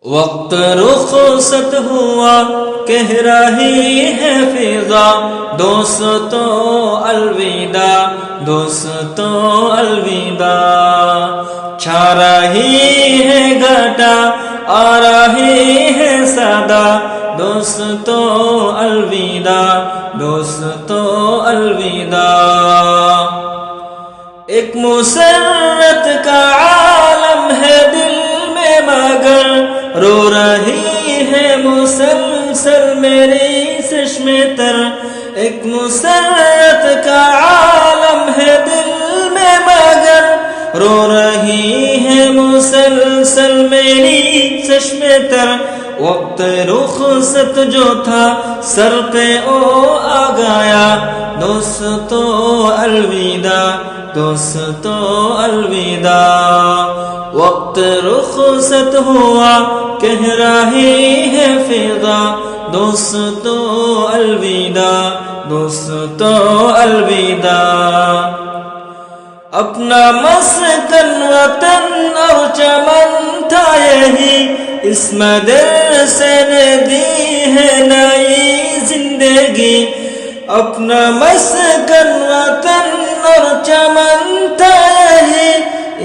وقت رخصت ہوا کہہ رہی ہے فضا، دوستو الوداع، دوستو الوداع۔ چھا رہی ہے گھٹا، آ رہی ہے صدا، دوستو الوداع، دوستو الوداع۔ ایک مسرت کا عالم ہے دل میں مگر، رو رہی ہے مسلسل میری چشمیں تر۔ ایک مسرت کا عالم ہے دل میں مگر، رو رہی ہے مسلسل میری چشمیں تر۔ وقت رخصت جو تھا سر پہ او آ گیا، دوستو الوداع، دوستو الوداع۔ وقت رخصت ہوا کہہ رہی ہے فضا، دوستو الوداع، دوستو الوداع۔ اپنا مسکن وطن اور چمن تھا یہی، اس مدرسے نے دی ہے نئی زندگی۔ اپنا مسکن وطن اور چمن تھا یہی،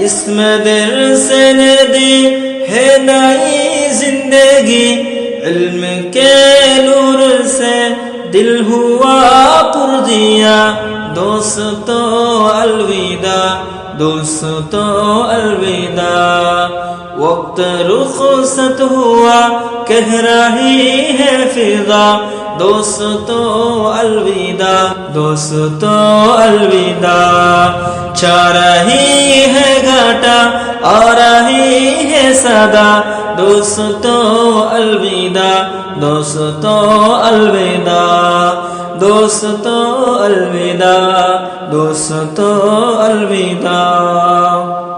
اس مدرسے نے دی ہے نئی زندگی۔ علم کے نور سے دل ہوا پر دیا، دوستو الوداع، دوستو الوداع۔ وقت رخصت ہوا کہہ رہی ہے فضا، دوستو الوداع، دوستو الوداع۔ چھا رہی ہے گھٹا، آ رہی ہے صدا، دوستو الوداع، دوستو الوداع، دوستو الوداع، دوستو الوداع۔